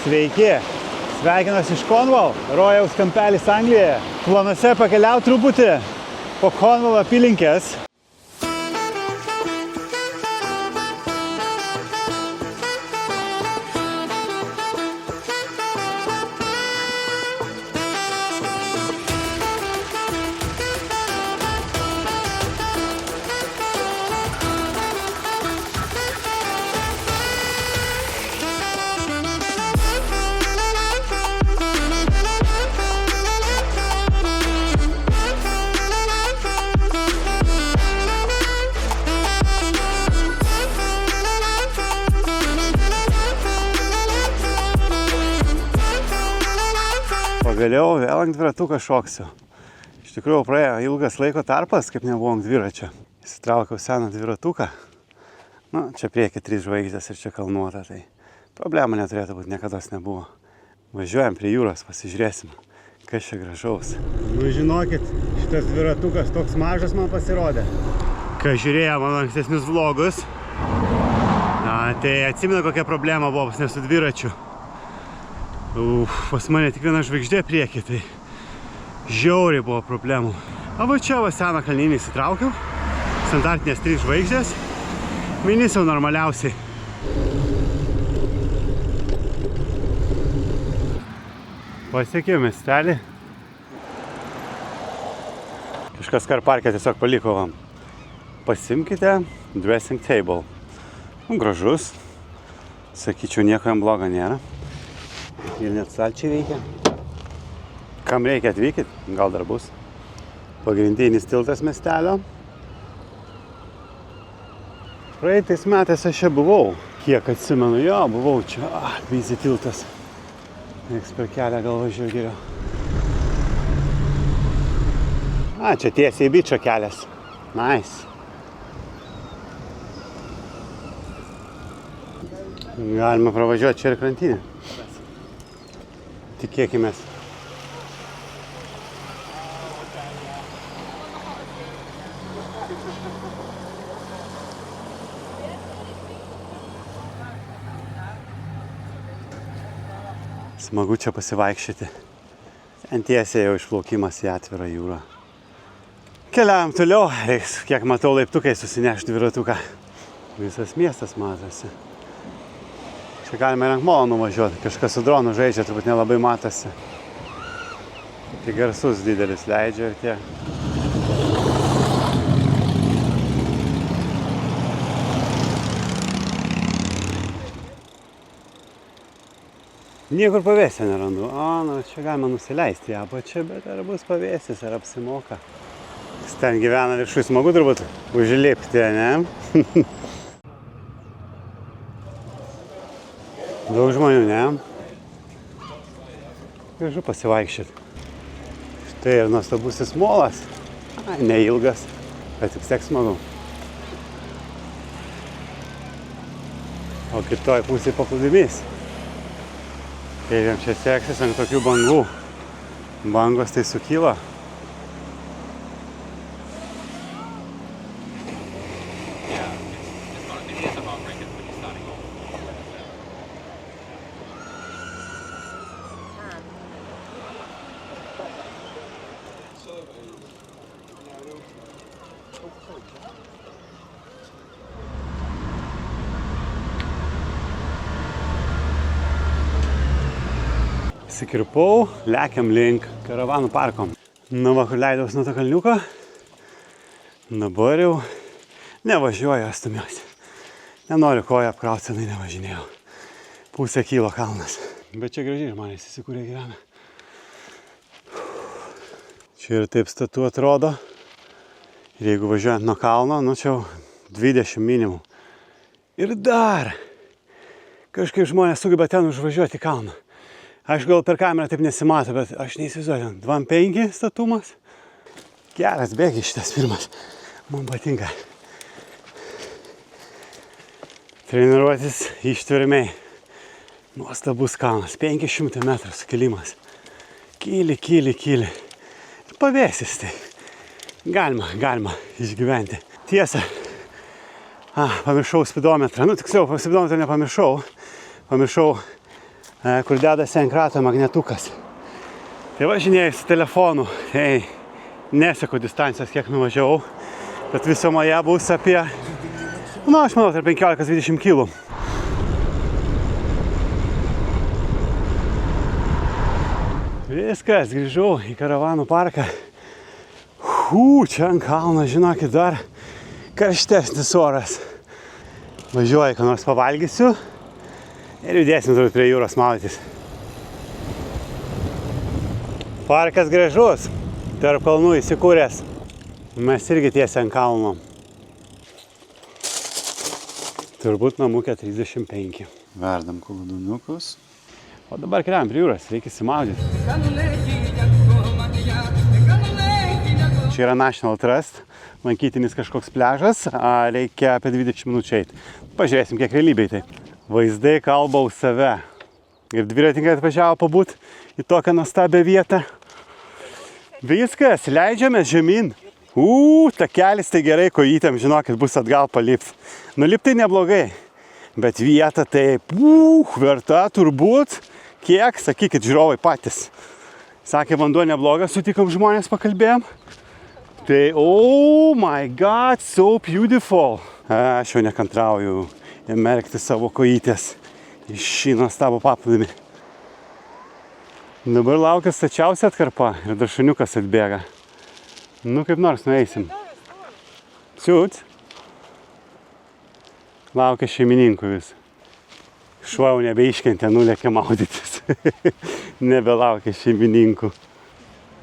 Sveiki! Sveikinuosi iš Cornwall, rojaus kampelis Anglijoje. Planuose pakeliauti truputį po Cornwall apylinkės. Pagaliau vėl ant dviratuką šoksiu. Iš tikrųjų praėjo ilgas laiko tarpas, kaip nebuvo ant dviračio. Įsitraukiau seną dviratuką. Nu, čia prieki 3 žvaigždės ir čia kalnuota, tai problema neturėtų būti, niekados nebuvo. Važiuojam prie jūros, pasižiūrėsim, kas čia gražaus. Nu, žinokit, šitas dviratukas toks mažas man pasirodė. Kai žiūrėjo mano ankstesnius vlogus, tai atsimenu, kokia problema buvo pas su dviračiu. Pas mane tik viena žvaigždė prieki, tai žiauriai buvo problemų. O va čia va seną kalninį įsitraukiau, standartinės 3 žvaigždės, minis jau normaliausiai. Pasiekiau miestelį. Kažkas karparkę tiesiog paliko vam. Pasimkite dressing table. Gražus, sakyčiau, nieko jam blogo nėra. Ir net salčiai veikia. Kam reikia atvykit, gal dar bus. Pagrindinis tiltas miestelio. Praeitais metais aš čia buvau. Kiek atsimenu, jo, buvau čia. Vizį tiltas. Reiks per kelią gal važiuoju geriau. Čia tiesiai bičio kelias. Nice. Galima pravažiuoti čia ir krantinę. Tikėkimės. Smagu čia pasivaikščioti. Ten tiesiai jau išplaukimas į atvirą jūrą. Keliaujam toliau, reiks, kiek matau, laiptukai susinešti dviratuką. Visas miestas matosi. Čia galime ir ant molo nuvažiuoti. Kažkas su dronu žaidžia, turbūt nelabai matosi. Tai garsus didelis leidžia ir tiek. Niekur pavėsio nerandu. Nu čia galima nusileisti į apačią, bet ar bus pavėsis, ar apsimoka. Ten gyvena viršui, smagu turbūt užlipti, ne? Daug žmonių, ne? Gražu pasivaikščioti. Štai ir nuostabusis molas. Neilgas, bet vis tiek smagu. O kitoj pusėje paplūdimys. Kaip jam čia seksis ant tokių bangų. Bangos tai sukyla. Įsikirpau, lekiam link karavanų parko. Nu va, kur leidaus nuo to kalniuko. Dabar jau nevažiuoju, stumiuosi. Nenoriu koją apkrauti, senai nevažinėjau. Pusę kilo kalnas. Bet čia gražiai žmonės įsikūrė gyvena. Čia ir taip statu atrodo. Ir jeigu važiuojant nuo kalno, nu čia jau 20 minimum. Ir dar kažkaip žmonės sugeba ten užvažiuoti į kalną. Aš gal per kamerą taip nesimato, bet aš neįsivaizduoju. 2,5 statumas. Geras bėgis šitas pirmas. Man patinka. Treniruotis ištvermiai. Nuostabus kalnas. 500 metrų sukilimas. Kyli. Ir pavėsis tai. Galima išgyventi. Tiesa. Pamiršau spidometrą. Nu, tiksliau, spidometrą nepamiršau. Pamiršau kur dedasi ant krato magnetukas. Tai važinėjau su telefonu, neseku distancijos, kiek nuvažiavau, bet visumoje bus apie, aš manau, tarp 15-20 kilų. Viskas, grįžau į karavanų parką. Čia ant kalno, žinokit, dar karštesnis oras. Važiuoju, ką nors pavalgysiu ir judėsim turbūt prie jūros maudytis. Parkas gražus, tarp kalnų įsikūręs. Mes irgi tiesiai ant kalno. Turbūt namukė 35. Verdam kuldunukus. O dabar keliam prie jūros, reikia įsimaudyti. Čia yra National Trust, lankytinis kažkoks pliažas, reikia apie 20 minučių eiti. Pažiūrėsim, kiek realybėj tai. Vaizdai kalba už save. Ir dviratininkai atvažiavo pabūt į tokią nuostabią vietą. Viskas, leidžiamės žemyn. Takelis tai gerai, kojytėm, žinokit, bus atgal palipt. Nuliptai neblogai, bet vieta tai, verta turbūt. Kiek, sakykit, žiūrovai patys. Sakė, vanduo neblogas, sutikom žmonės, pakalbėjom. Tai, oh my god, so beautiful. Aš jau nekantrauju įmerkti savo kojytės iš šį nuostabų paplūdimį. Dabar laukia stačiausia atkarpa ir dar šuniukas atbėga. Kaip nors nueisim. Siūt. Laukia šeimininkų vis. Šuo jau nebeiškentė, nulėkė maudytis. Nebelaukia šeimininkų.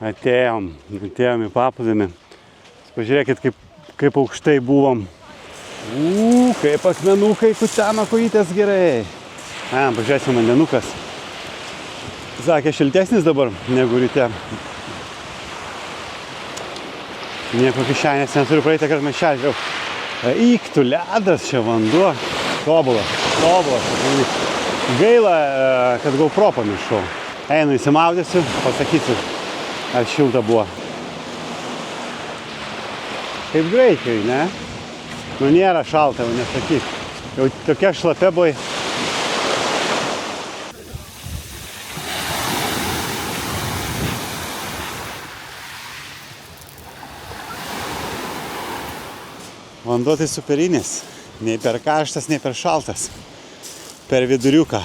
Atėjom į paplūdimį. Pažiūrėkit, kaip aukštai buvom. Kaip akmenukai kuteno kojytės gerai. Pažiūrėsim vandenukas. Sakė, šiltesnis dabar negu ryte. Nieko kišenės neturiu, praeitą kartą maišelį žiūrėjau. Iktų ledas čia vanduo. Tobulas. Gaila, kad GoPro pamiršau. Einu įsimaudysiu, pasakysiu, ar šilta buvo. Kaip Graikijoj, ne? Nėra šalta, nesakyk. Jau tokia šlapia buvai. Vanduo tai superinis. Nei per karštas, nei per šaltas. Per viduriuką.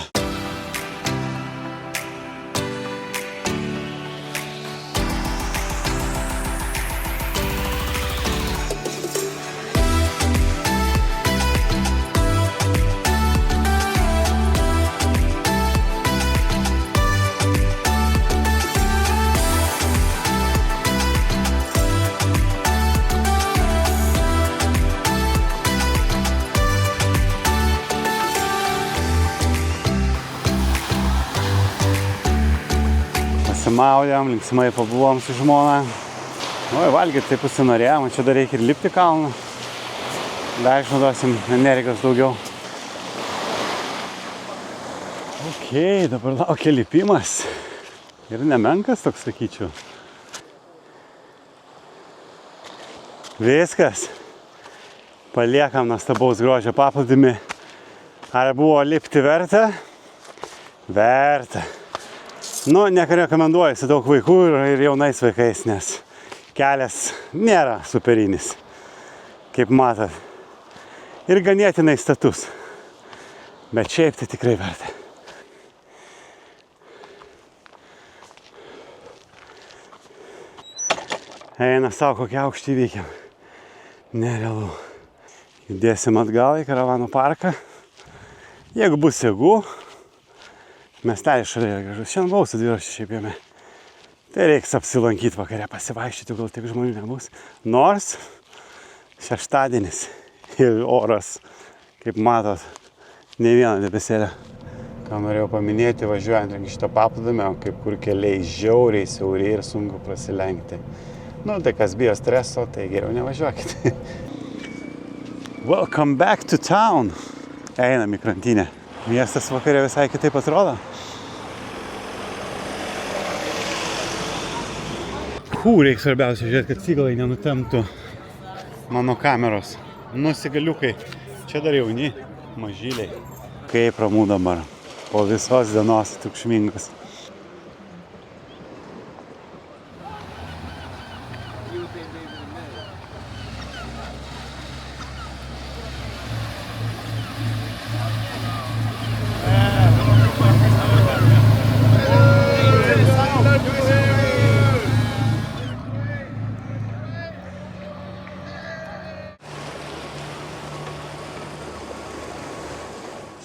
Maudėm, linksmai pabuvom su žmona. Valgyti taip užsinorėjom, čia dar reikia ir lipti kalną. Dar išnaudosim energijos daugiau. Dabar laukia lipimas. Ir nemenkas toks, sakyčiau. Viskas. Paliekam nuostabaus grožio paplūdimį. Ar buvo lipti verta? Verta. Nerekomenduoju su daug vaikų ir jaunais vaikais, nes kelias nėra superinis, kaip matot. Ir ganėtinai status. Bet šiaip tai tikrai verta. Eina savo, kokią aukštį įveikiam. Nerealu. Judėsim atgal į karavanų parką. Jeigu bus jėgų, miestelis šalia yra gražus. Šiandien buvau su dviračiu šiaip jame. Tai reiks apsilankyti vakare, pasivaikščioti, gal tiek žmonių nebus. Nors šeštadienis ir oras, kaip matot, ne vieną debesėlę. Ką norėjau paminėti, važiuojant link šito paplūdimio, kaip kur keliai žiauriai siauri ir sunku prasilenkti. Tai kas bijo streso, tai geriau nevažiuokit. Welcome back to town. Einam į krantinę. Miestas vakarė visai kitaip atrodo. Reikia svarbiausia žiūrėti, kad cigalai nenutemptų mano kameros. Nusigaliukai. Čia dar jauni, mažyliai. Kaip ramu dabar. po visos dienos triukšmingos.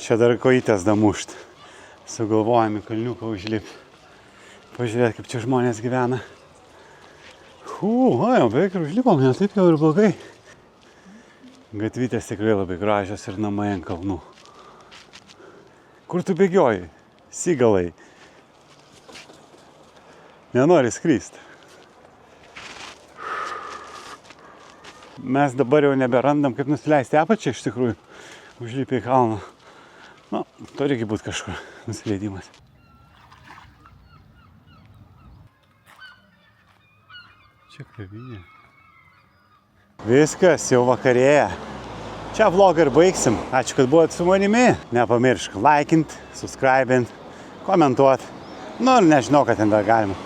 Čia dar kojytės damušt. Sugalvojame kalniuką užlipti. Pažiūrėti, kaip čia žmonės gyvena. Jau beveik ir užlipom, ne taip jau ir blogai. Gatvytės tikrai labai gražios ir namai ant kalnų. Kur tu bėgioji? Sigalai. Nenori skrist. Mes dabar jau neberandam, kaip nusileisti apačią iš tikrųjų. Užlipę į kalną. To reikia būti kažkur nusileidimas. Čia kavinė. Viskas, jau vakarėja. Čia vlogą ir baigsim. Ačiū, kad buvot su manimi. Nepamiršk laikint, subscribint, komentuot. Ir nežinau, kad ten dar galima.